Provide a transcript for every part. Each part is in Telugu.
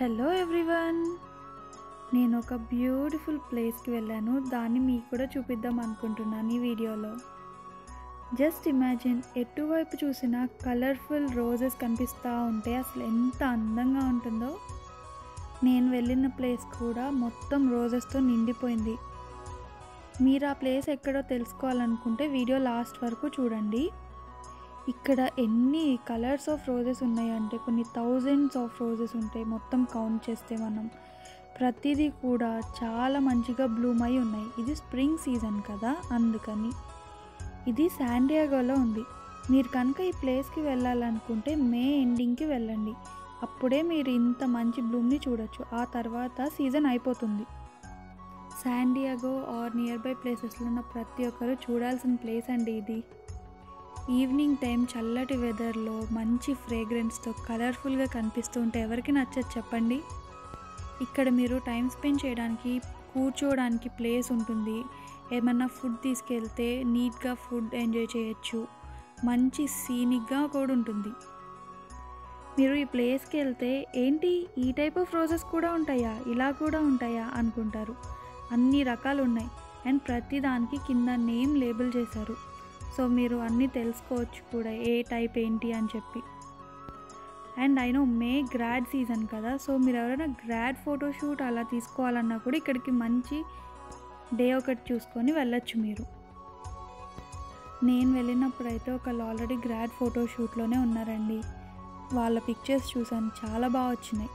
హలో ఎవ్రీవన్, నేను ఒక బ్యూటిఫుల్ ప్లేస్కి వెళ్ళాను. దాన్ని మీకు కూడా చూపిద్దాం అనుకుంటున్నాను ఈ వీడియోలో. జస్ట్ ఇమాజిన్, ఎటువైపు చూసినా కలర్ఫుల్ రోజెస్ కనిపిస్తూ ఉంటే అసలు ఎంత అందంగా ఉంటుందో. నేను వెళ్ళిన ప్లేస్ కూడా మొత్తం రోజెస్తో నిండిపోయింది. మీరు ఆ ప్లేస్ ఎక్కడో తెలుసుకోవాలనుకుంటే వీడియో లాస్ట్ వరకు చూడండి. ఇక్కడ ఎన్ని కలర్స్ ఆఫ్ రోజెస్ ఉన్నాయంటే కొన్ని థౌజండ్స్ ఆఫ్ రోజెస్ ఉంటాయి. మొత్తం కౌంట్ చేస్తే మనం ప్రతిదీ కూడా చాలా మంచిగా బ్లూమ్ అయి ఉన్నాయి. ఇది స్ప్రింగ్ సీజన్ కదా, అందుకని. ఇది శాన్ డియాగోలో ఉంది. మీరు కనుక ఈ ప్లేస్కి వెళ్ళాలనుకుంటే మే ఎండింగ్కి వెళ్ళండి. అప్పుడే మీరు ఇంత మంచి బ్లూమ్ని చూడొచ్చు. ఆ తర్వాత సీజన్ అయిపోతుంది. San Diego or nearby ప్లేసెస్లో ఉన్న ప్రతి ఒక్కరు చూడాల్సిన ప్లేస్ అండి ఇది. ఈవినింగ్ టైం చల్లటి వెదర్లో మంచి ఫ్రేగ్రెన్స్తో కలర్ఫుల్గా కనిపిస్తూ ఉంటే ఎవరికి నచ్చదు చెప్పండి. ఇక్కడ మీరు టైం స్పెండ్ చేయడానికి, కూర్చోవడానికి ప్లేస్ ఉంటుంది. ఏమన్నా ఫుడ్ తీసుకెళ్తే నీట్గా ఫుడ్ ఎంజాయ్ చేయొచ్చు. మంచి సీనిక్గా కూడా ఉంటుంది. మీరు ఈ ప్లేస్కి వెళ్తే ఏంటి ఈ టైప్ ఆఫ్ రోజెస్ కూడా ఉంటాయా, ఇలా కూడా ఉంటాయా అనుకుంటారు. అన్ని రకాలు ఉన్నాయి అండ్ ప్రతి దానికి కింద నేమ్ లేబుల్ చేశారు. సో మీరు అన్నీ తెలుసుకోవచ్చు కూడా ఏ టైప్ ఏంటి అని చెప్పి. And I know May grad season కదా, సో మీరు ఎవరైనా గ్రాడ్ ఫోటోషూట్ అలా తీసుకోవాలన్నా కూడా ఇక్కడికి మంచి డే ఒకటి చూసుకొని వెళ్ళొచ్చు మీరు. నేను వెళ్ళినప్పుడైతే ఒకళ్ళు ఆల్రెడీ గ్రాడ్ ఫోటోషూట్లోనే ఉన్నారండి. వాళ్ళ పిక్చర్స్ చూసాను, చాలా బాగా వచ్చినాయి.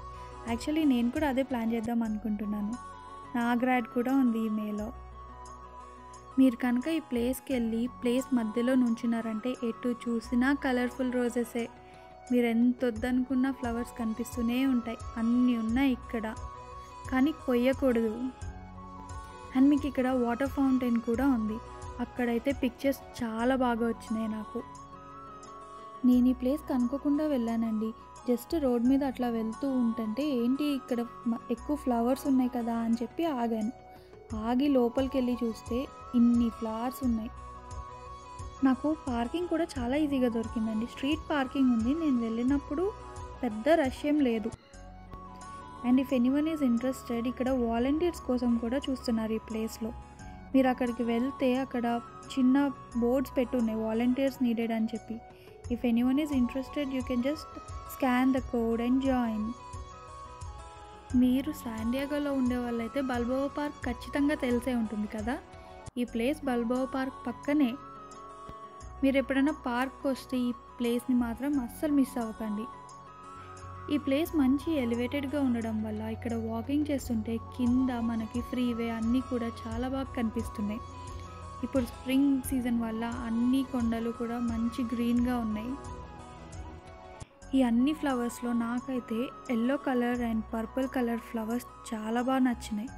యాక్చువల్లీ నేను కూడా అదే ప్లాన్ చేద్దాం అనుకుంటున్నాను. నా గ్రాడ్ కూడా ఉంది ఈ మేలో. మీరు కనుక ఈ ప్లేస్కి వెళ్ళి ప్లేస్ మధ్యలో నుంచున్నారంటే ఎటు చూసినా కలర్ఫుల్ రోజెసే. మీరు ఎంత వద్దనుకున్న ఫ్లవర్స్ కనిపిస్తూనే ఉంటాయి. అన్నీ ఉన్నాయి ఇక్కడ, కానీ కొయ్యకూడదు. అండ్ మీకు ఇక్కడ వాటర్ ఫౌంటైన్ కూడా ఉంది. అక్కడైతే పిక్చర్స్ చాలా బాగా వచ్చినాయి నాకు. నేను ఈ ప్లేస్కి అనుకోకుండా వెళ్ళానండి. జస్ట్ రోడ్ మీద అట్లా వెళ్తూ ఉంటుంటే ఏంటి ఇక్కడ ఎక్కువ ఫ్లవర్స్ ఉన్నాయి కదా అని చెప్పి ఆగాను. ఆగి లోపలికి వెళ్ళి చూస్తే ఇన్ని ఫ్లవర్స్ ఉన్నాయి. నాకు పార్కింగ్ కూడా చాలా ఈజీగా దొరికిందండి. స్ట్రీట్ పార్కింగ్ ఉంది. నేను వెళ్ళినప్పుడు పెద్ద రష్ ఏం లేదు. And if anyone is interested, ఇక్కడ వాలంటీర్స్ కోసం కూడా చూస్తున్నారు ఈ ప్లేస్లో. మీరు అక్కడికి వెళ్తే అక్కడ చిన్న బోర్డ్స్ పెట్టి ఉన్నాయి, వాలంటీర్స్ నీడెడ్ అని చెప్పి. If anyone is interested you can just scan the code and join. మీరు శాన్ డియాగోలో ఉండే వాళ్ళైతే బల్బోవా పార్క్ ఖచ్చితంగా తెలిసే ఉంటుంది కదా. ఈ ప్లేస్ బల్బోవా పార్క్ పక్కనే. మీరు ఎప్పుడైనా పార్క్కి వస్తే ఈ ప్లేస్ని మాత్రం అస్సలు మిస్ అవ్వకండి. ఈ ప్లేస్ మంచి ఎలివేటెడ్గా ఉండడం వల్ల ఇక్కడ వాకింగ్ చేస్తుంటే కింద మనకి ఫ్రీవే అన్నీ కూడా చాలా బాగా కనిపిస్తున్నాయి. ఇప్పుడు స్ప్రింగ్ సీజన్ వల్ల అన్ని కొండలు కూడా మంచి గ్రీన్గా ఉన్నాయి. ఈ అన్ని ఫ్లవర్స్లో నాకైతే yellow colour and purple colour flowers చాలా బాగా నచ్చినాయి.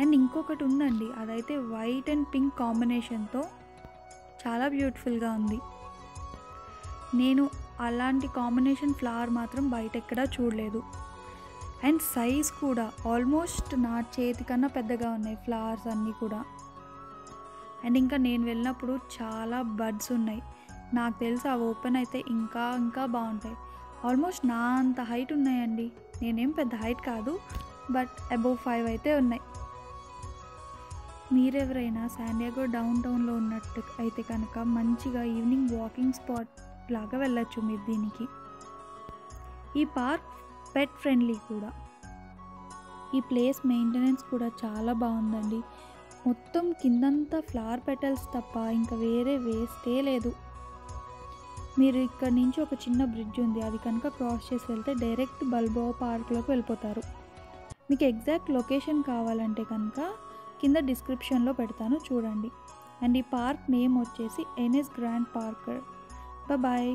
అండ్ ఇంకొకటి ఉందండి, అదైతే వైట్ అండ్ పింక్ కాంబినేషన్తో చాలా బ్యూటిఫుల్గా ఉంది. నేను అలాంటి కాంబినేషన్ ఫ్లవర్ మాత్రం బయట ఎక్కడా చూడలేదు. అండ్ సైజ్ కూడా ఆల్మోస్ట్ నా చేతి కన్నా పెద్దగా ఉన్నాయి ఫ్లవర్స్ అన్నీ కూడా. అండ్ ఇంకా నేను వెళ్ళినప్పుడు చాలా బడ్స్ ఉన్నాయి. నాకు తెలిసి అవి ఓపెన్ అయితే ఇంకా ఇంకా బాగుంటాయి. ఆల్మోస్ట్ నా అంత హైట్ ఉన్నాయండి. నేనేం పెద్ద హైట్ కాదు, బట్ అబోవ్ 5 అయితే ఉన్నాయి. మీరెవరైనా శాన్ డియాగో డౌన్ టౌన్లో ఉన్నట్టు అయితే కనుక మంచిగా ఈవినింగ్ వాకింగ్ స్పాట్ లాగా వెళ్ళచ్చు మీరు దీనికి. ఈ పార్క్ పెట్ ఫ్రెండ్లీ కూడా. ఈ ప్లేస్ మెయింటెనెన్స్ కూడా చాలా బాగుందండి. మొత్తం కిందంతా ఫ్లవర్ పెటల్స్ తప్ప ఇంకా వేరే వేస్టే లేదు. మీరు ఇక్కడ నుంచి ఒక చిన్న బ్రిడ్జ్ ఉంది, అది కనుక క్రాస్ చేసి వెళ్తే డైరెక్ట్ బల్బోవా పార్క్లోకి వెళ్ళిపోతారు. మీకు ఎగ్జాక్ట్ లొకేషన్ కావాలంటే కనుక కింద డిస్క్రిప్షన్లో పెడతాను చూడండి. అండ్ ఈ పార్క్ నేమ్ వచ్చేసి ఎన్ఎస్ గ్రాండ్ పార్క్. బాయ్.